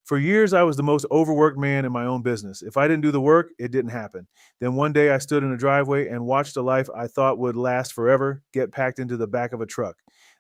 For years, I was the most overworked man in my own business. If I didn't do the work, it didn't happen. Then one day I stood in a driveway and watched a life I thought would last forever get packed into the back of a truck.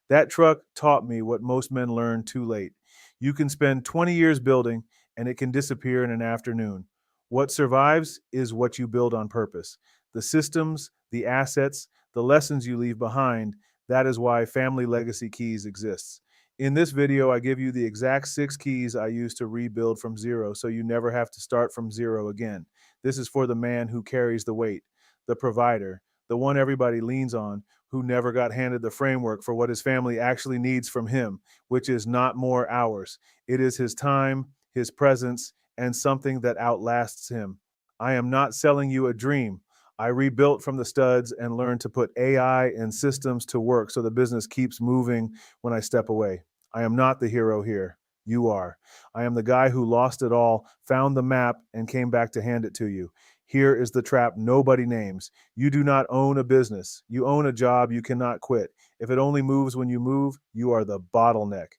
That truck taught me what most men learn too late. You can spend 20 years building and it can disappear in an afternoon. What survives is what you build on purpose. The systems, the assets, the lessons you leave behind. That is why Family Legacy Keys exists. In this video, I give you the exact 6 keys I use to rebuild from zero so you never have to start from zero again. This is for the man who carries the weight, the provider, the one everybody leans on, who never got handed the framework for what his family actually needs from him, which is not more hours. It is his time, his presence, and something that outlasts him. I am not selling you a dream. I rebuilt from the studs and learned to put AI and systems to work so the business keeps moving when I step away. I am not the hero here. You are. I am the guy who lost it all, found the map, and came back to hand it to you. Here is the trap nobody names. You do not own a business. You own a job you cannot quit. If it only moves when you move, you are the bottleneck.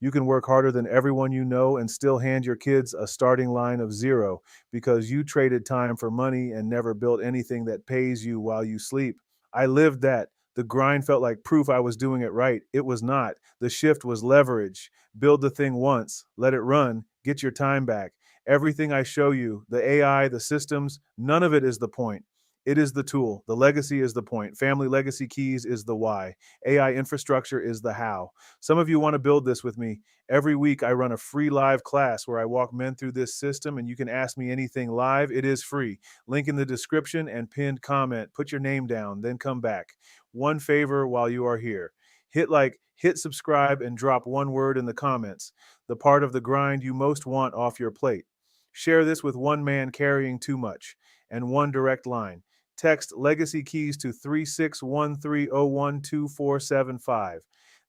You can work harder than everyone you know and still hand your kids a starting line of zero because you traded time for money and never built anything that pays you while you sleep. I lived that. The grind felt like proof I was doing it right. It was not. The shift was leverage. Build the thing once, let it run, get your time back. Everything I show you, the AI, the systems, none of it is the point. It is the tool. The legacy is the point. Family Legacy Keys is the why. AI infrastructure is the how. Some of you want to build this with me. Every week, I run a free live class where I walk men through this system, and you can ask me anything live. It is free. Link in the description and pinned comment. Put your name down, then come back. One favor while you are here. Hit subscribe, and drop one word in the comments, the part of the grind you most want off your plate. Share this with one man carrying too much, and one direct line. Text Legacy Keys to 3613012475.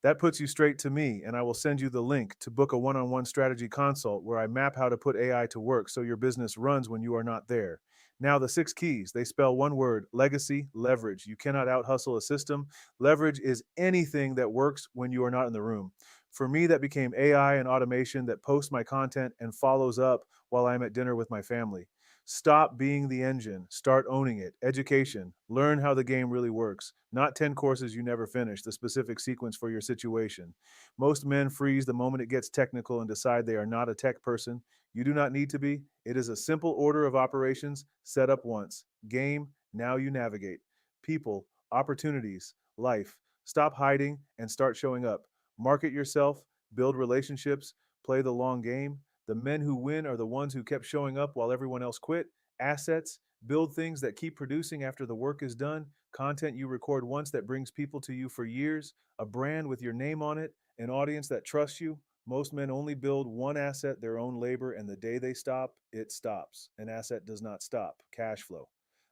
That puts you straight to me, and I will send you the link to book a one-on-one strategy consult where I map how to put AI to work so your business runs when you are not there. Now, the 6 keys, they spell one word: legacy, leverage. You cannot out hustle a system. Leverage is anything that works when you are not in the room. For me, that became AI and automation that posts my content and follows up while I'm at dinner with my family. Stop being the engine. Start owning it. Education. Learn how the game really works. Not 10 courses you never finish, the specific sequence for your situation. Most men freeze the moment it gets technical and decide they are not a tech person. You do not need to be. It is a simple order of operations set up once. Game, now you navigate. People, opportunities, life. Stop hiding and start showing up. Market yourself, build relationships, play the long game. The men who win are the ones who kept showing up while everyone else quit. Assets, build things that keep producing after the work is done. Content you record once that brings people to you for years. A brand with your name on it. An audience that trusts you. Most men only build one asset, their own labor, and the day they stop, it stops. An asset does not stop. Cash flow.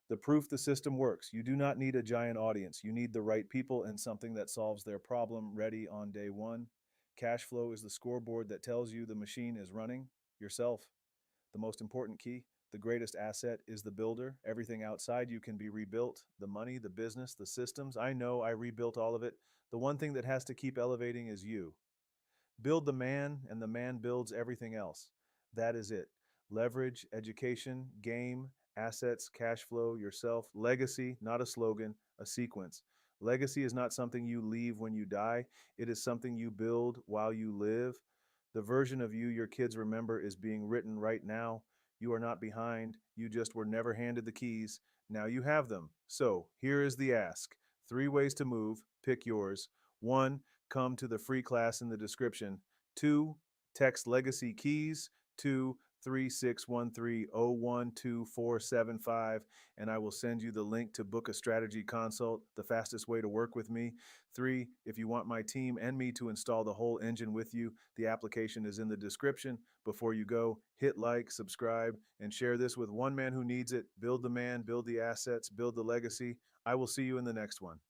The proof the system works. You do not need a giant audience. You need the right people and something that solves their problem ready on day one. Cash flow is the scoreboard that tells you the machine is running. Yourself. The most important key, the greatest asset is the builder. Everything outside you can be rebuilt. The money, the business, the systems. I know I rebuilt all of it. The one thing that has to keep elevating is you. Build the man, and the man builds everything else. That is it. Leverage, education, game, assets, cash flow, yourself, legacy, not a slogan, a sequence. Legacy is not something you leave when you die, it is something you build while you live. The version of you your kids remember is being written right now. You are not behind, you just were never handed the keys. Now you have them. So here is the ask: 3 ways to move, pick yours. 1, come to the free class in the description. 2, text Legacy Keys to 3613012475, and I will send you the link to book a strategy consult, the fastest way to work with me. 3, if you want my team and me to install the whole engine with you, the application is in the description. Before you go, hit like, subscribe, and share this with one man who needs it. Build the man, build the assets, build the legacy. I will see you in the next one.